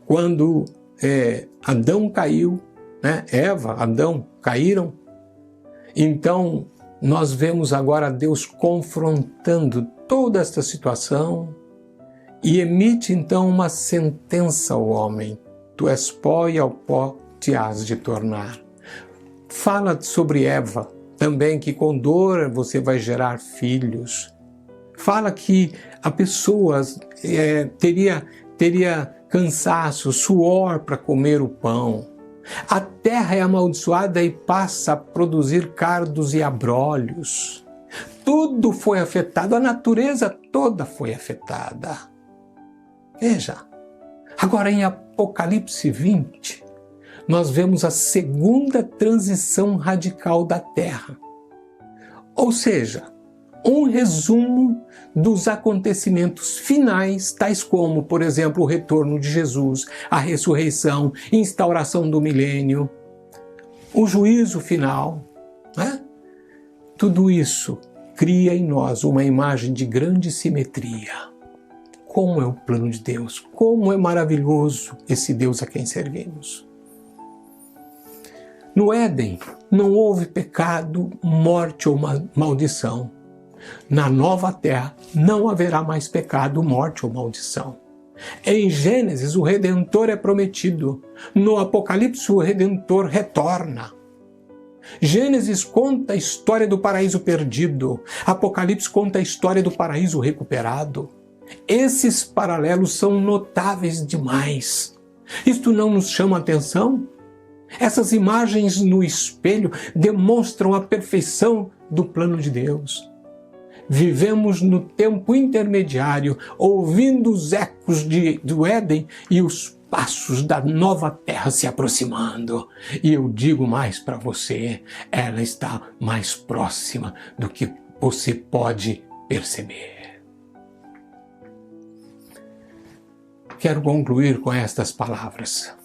Quando Adão caiu, né? Eva, Adão caíram, então nós vemos agora Deus confrontando toda esta situação e emite então uma sentença ao homem. Tu és pó e ao pó te hás de tornar. Fala sobre Eva também, que com dor você vai gerar filhos. Fala que a pessoa teria cansaço, suor para comer o pão. A terra é amaldiçoada e passa a produzir cardos e abrolhos. Tudo foi afetado, a natureza toda foi afetada. Veja. Agora, em Apocalipse 20, nós vemos a segunda transição radical da Terra. Ou seja, um resumo dos acontecimentos finais, tais como, por exemplo, o retorno de Jesus, a ressurreição, instauração do milênio, o juízo final, né? Tudo isso cria em nós uma imagem de grande simetria. Como é o plano de Deus, como é maravilhoso esse Deus a quem servimos. No Éden não houve pecado, morte ou maldição. Na nova terra não haverá mais pecado, morte ou maldição. Em Gênesis o Redentor é prometido. No Apocalipse o Redentor retorna. Gênesis conta a história do paraíso perdido. Apocalipse conta a história do paraíso recuperado. Esses paralelos são notáveis demais. Isto não nos chama a atenção? Essas imagens no espelho demonstram a perfeição do plano de Deus. Vivemos no tempo intermediário, ouvindo os ecos do Éden e os passos da nova terra se aproximando. E eu digo mais para você, ela está mais próxima do que você pode perceber. Quero concluir com estas palavras.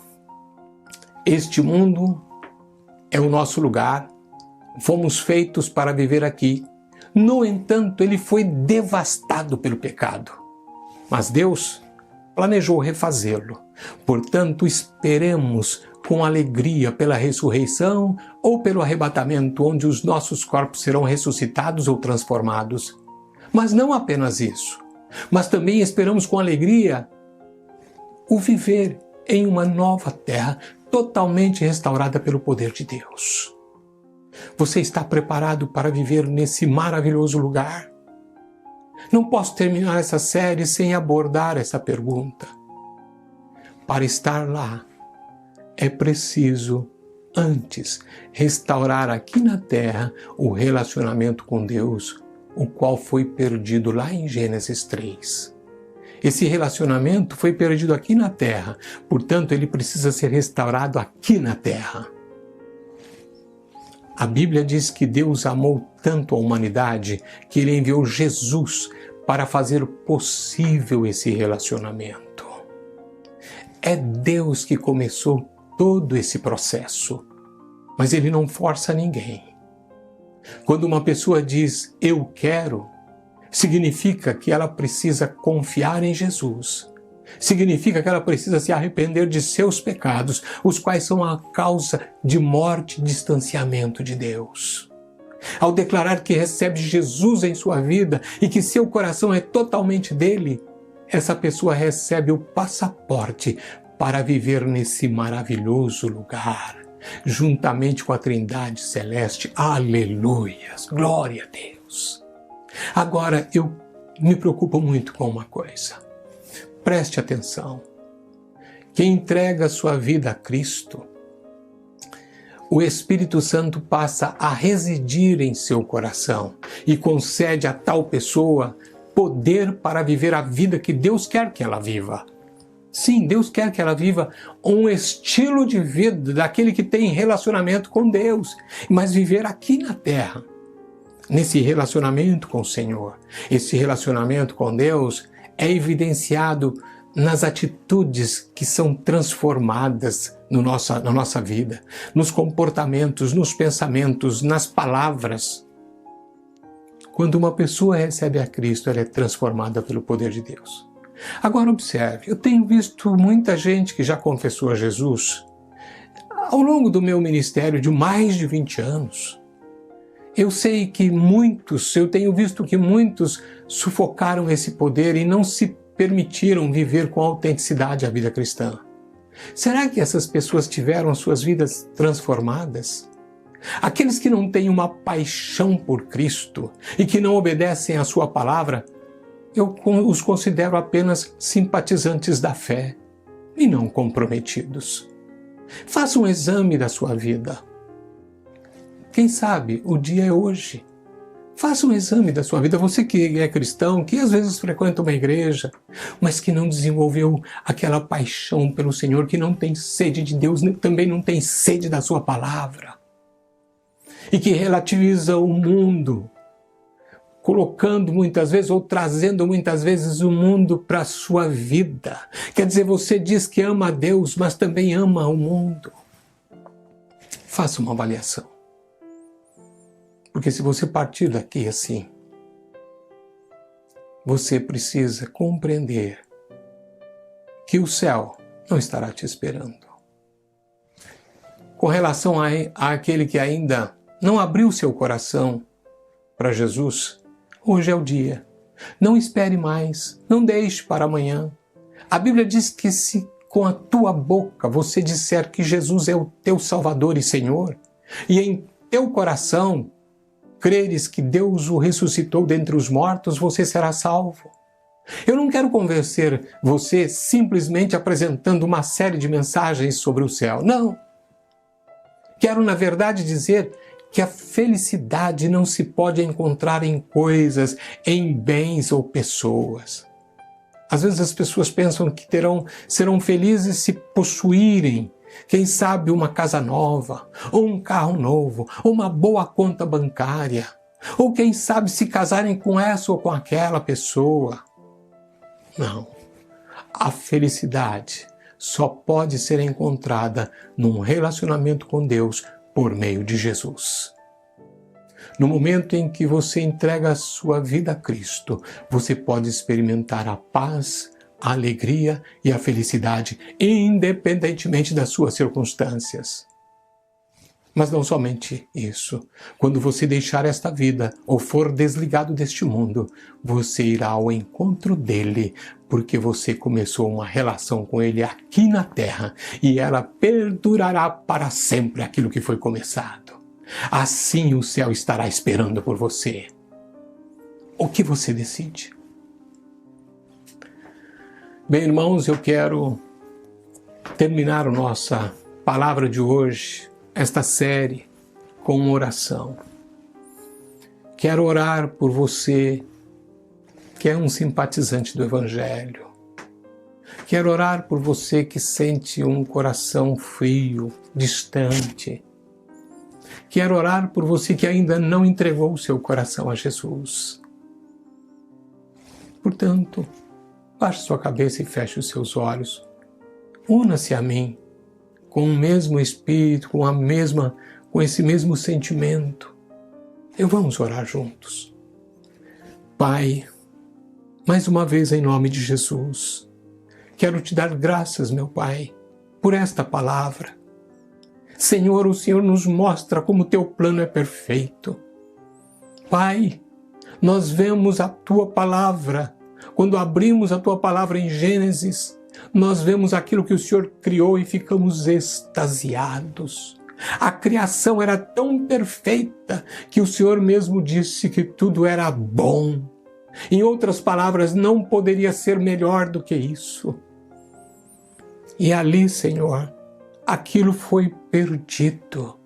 Este mundo é o nosso lugar, fomos feitos para viver aqui. No entanto, ele foi devastado pelo pecado. Mas Deus planejou refazê-lo. Portanto, esperemos com alegria pela ressurreição ou pelo arrebatamento, onde os nossos corpos serão ressuscitados ou transformados. Mas não apenas isso, mas também esperamos com alegria o viver em uma nova terra, totalmente restaurada pelo poder de Deus. Você está preparado para viver nesse maravilhoso lugar? Não posso terminar essa série sem abordar essa pergunta. Para estar lá, é preciso, antes, restaurar aqui na terra o relacionamento com Deus, o qual foi perdido lá em Gênesis 3. Esse relacionamento foi perdido aqui na terra, portanto, ele precisa ser restaurado aqui na terra. A Bíblia diz que Deus amou tanto a humanidade que ele enviou Jesus para fazer possível esse relacionamento. É Deus que começou todo esse processo, mas ele não força ninguém. Quando uma pessoa diz, eu quero, significa que ela precisa confiar em Jesus. Significa que ela precisa se arrepender de seus pecados, os quais são a causa de morte e distanciamento de Deus. Ao declarar que recebe Jesus em sua vida e que seu coração é totalmente dele, essa pessoa recebe o passaporte para viver nesse maravilhoso lugar, juntamente com a Trindade Celeste. Aleluias! Glória a Deus! Agora, eu me preocupo muito com uma coisa. Preste atenção. Quem entrega a sua vida a Cristo, o Espírito Santo passa a residir em seu coração e concede a tal pessoa poder para viver a vida que Deus quer que ela viva. Sim, Deus quer que ela viva um estilo de vida daquele que tem relacionamento com Deus, mas viver aqui na terra. Nesse relacionamento com o Senhor. Esse relacionamento com Deus é evidenciado nas atitudes que são transformadas na nossa vida, nos comportamentos, nos pensamentos, nas palavras. Quando uma pessoa recebe a Cristo, ela é transformada pelo poder de Deus. Agora observe, eu tenho visto muita gente que já confessou a Jesus ao longo do meu ministério de mais de 20 anos. Eu sei que eu tenho visto que muitos sufocaram esse poder e não se permitiram viver com autenticidade a vida cristã. Será que essas pessoas tiveram suas vidas transformadas? Aqueles que não têm uma paixão por Cristo e que não obedecem à sua palavra, eu os considero apenas simpatizantes da fé e não comprometidos. Faça um exame da sua vida. Quem sabe o dia é hoje. Faça um exame da sua vida. Você que é cristão, que às vezes frequenta uma igreja, mas que não desenvolveu aquela paixão pelo Senhor, que não tem sede de Deus, também não tem sede da sua palavra, e que relativiza o mundo, colocando muitas vezes ou trazendo muitas vezes o mundo para a sua vida. Quer dizer, você diz que ama a Deus, mas também ama o mundo. Faça uma avaliação. Porque se você partir daqui assim, você precisa compreender que o céu não estará te esperando. Com relação àquele que ainda não abriu seu coração para Jesus, hoje é o dia. Não espere mais, não deixe para amanhã. A Bíblia diz que se com a tua boca você disser que Jesus é o teu Salvador e Senhor, e em teu coração creres que Deus o ressuscitou dentre os mortos, você será salvo. Eu não quero convencer você simplesmente apresentando uma série de mensagens sobre o céu. Não. Quero, na verdade, dizer que a felicidade não se pode encontrar em coisas, em bens ou pessoas. Às vezes as pessoas pensam que serão felizes se possuírem, quem sabe, uma casa nova, ou um carro novo, ou uma boa conta bancária, ou quem sabe se casarem com essa ou com aquela pessoa. Não. A felicidade só pode ser encontrada num relacionamento com Deus por meio de Jesus. No momento em que você entrega a sua vida a Cristo, você pode experimentar a paz, a alegria e a felicidade, independentemente das suas circunstâncias. Mas não somente isso. Quando você deixar esta vida ou for desligado deste mundo, você irá ao encontro dele, porque você começou uma relação com ele aqui na terra e ela perdurará para sempre aquilo que foi começado. Assim o céu estará esperando por você. O que você decide? Bem, irmãos, eu quero terminar a nossa palavra de hoje, esta série, com uma oração. Quero orar por você que é um simpatizante do Evangelho. Quero orar por você que sente um coração frio, distante. Quero orar por você que ainda não entregou o seu coração a Jesus. Portanto, baixe sua cabeça e feche os seus olhos. Una-se a mim com o mesmo espírito, com esse mesmo sentimento. E vamos orar juntos. Pai, mais uma vez em nome de Jesus, quero te dar graças, meu Pai, por esta palavra. Senhor, o Senhor nos mostra como o teu plano é perfeito. Pai, nós vemos a tua palavra. Quando abrimos a tua palavra em Gênesis, nós vemos aquilo que o Senhor criou e ficamos extasiados. A criação era tão perfeita que o Senhor mesmo disse que tudo era bom. Em outras palavras, não poderia ser melhor do que isso. E ali, Senhor, aquilo foi perdido.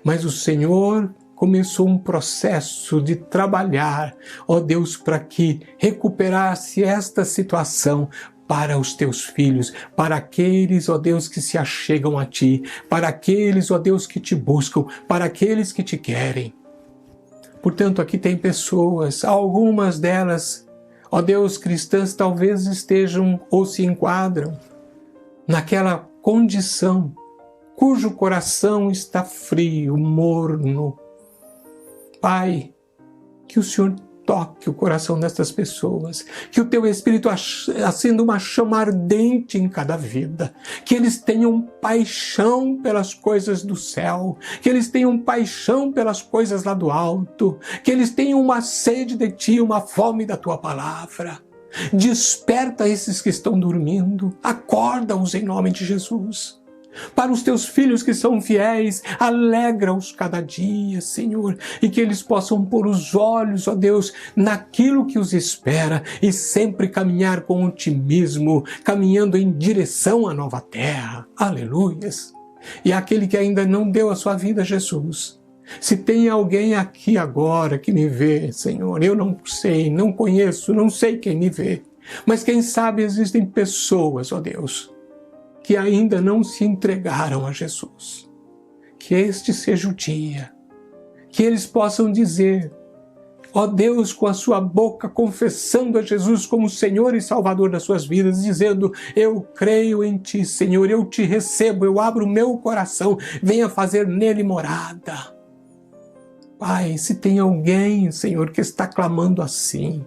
Mas o Senhor começou um processo de trabalhar, ó Deus, para que recuperasse esta situação para os teus filhos, para aqueles, ó Deus, que se achegam a ti, para aqueles, ó Deus, que te buscam, para aqueles que te querem. Portanto, aqui tem pessoas, algumas delas, ó Deus, cristãs, talvez estejam ou se enquadram naquela condição cujo coração está frio, morno. Pai, que o Senhor toque o coração destas pessoas, que o teu Espírito acenda uma chama ardente em cada vida, que eles tenham paixão pelas coisas do céu, que eles tenham paixão pelas coisas lá do alto, que eles tenham uma sede de ti, uma fome da tua palavra. Desperta esses que estão dormindo, acorda-os em nome de Jesus. Para os teus filhos que são fiéis, alegra-os cada dia, Senhor, e que eles possam pôr os olhos, ó Deus, naquilo que os espera e sempre caminhar com otimismo, caminhando em direção à nova terra. Aleluias! E aquele que ainda não deu a sua vida a Jesus, Se tem alguém aqui agora que me vê, Senhor, eu não sei, não conheço, não sei quem me vê, mas quem sabe existem pessoas, ó Deus, que ainda não se entregaram a Jesus. Que este seja o dia, que eles possam dizer, ó Deus, com a sua boca, confessando a Jesus como Senhor e Salvador das suas vidas, dizendo, eu creio em Ti, Senhor, eu Te recebo, eu abro o meu coração, venha fazer nele morada. Pai, se tem alguém, Senhor, que está clamando assim,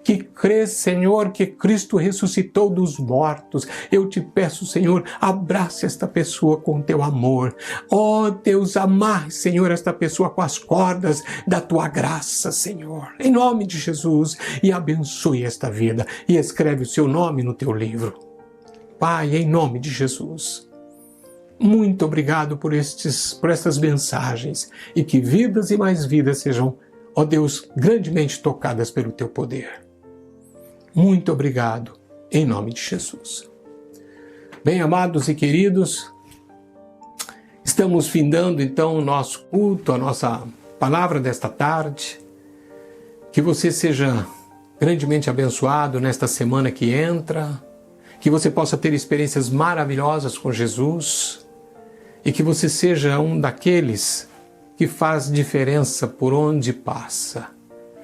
que crê, Senhor, que Cristo ressuscitou dos mortos, eu te peço, Senhor, abrace esta pessoa com teu amor. Ó Deus, amarre, Senhor, esta pessoa com as cordas da tua graça, Senhor, em nome de Jesus, e abençoe esta vida, e escreve o seu nome no teu livro. Pai, em nome de Jesus, muito obrigado por estas mensagens, e que vidas e mais vidas sejam, ó Deus, grandemente tocadas pelo teu poder. Muito obrigado, em nome de Jesus. Bem, amados e queridos, estamos findando então o nosso culto, a nossa palavra desta tarde. Que você seja grandemente abençoado nesta semana que entra, que você possa ter experiências maravilhosas com Jesus e que você seja um daqueles que faz diferença por onde passa.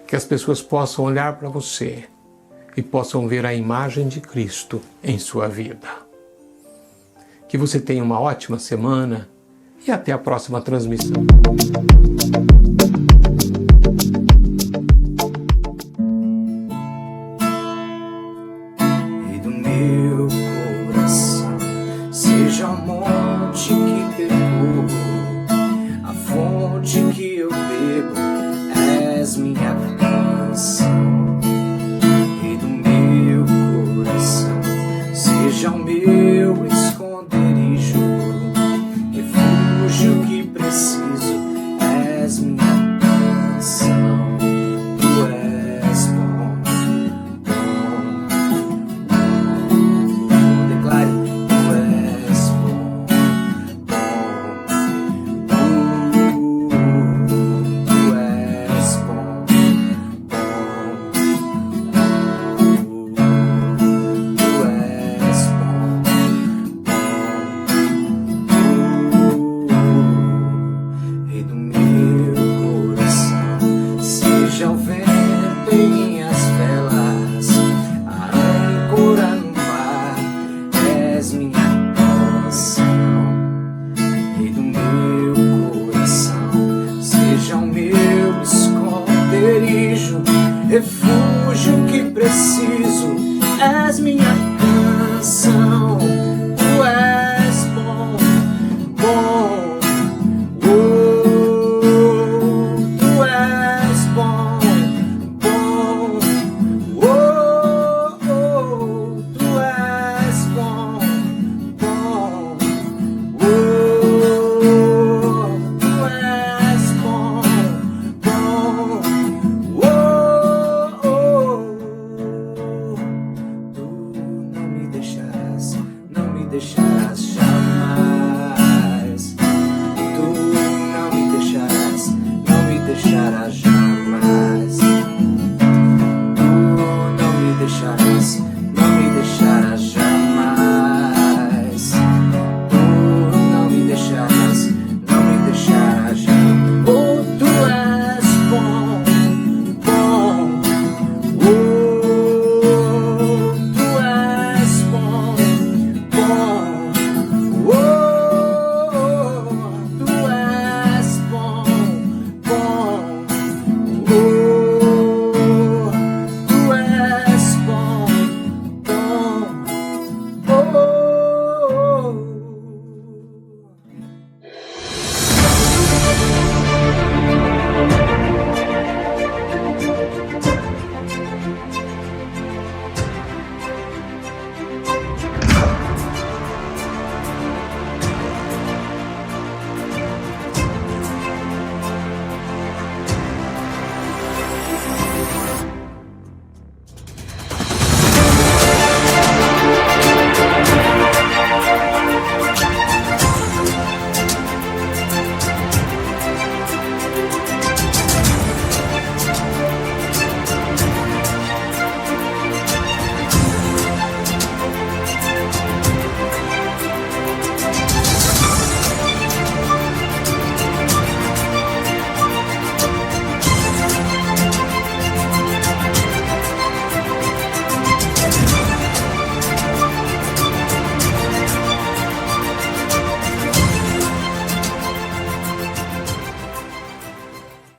Que as pessoas possam olhar para você e possam ver a imagem de Cristo em sua vida. Que você tenha uma ótima semana e até a próxima transmissão. E do meu coração seja o monte que percorro, a fonte que eu bebo, és minha canção. Seja o meu esconderijo, refúgio que preciso, és minha canção. Tu és bom, bom, bom. Declare, tu és bom, bom, tu és bom, refúgio que preciso, és minha canção. Tu és bom, bom, oh, tu és bom, bom, oh, oh, tu és bom, bom, oh, tu és bom, bom, oh. Deixarás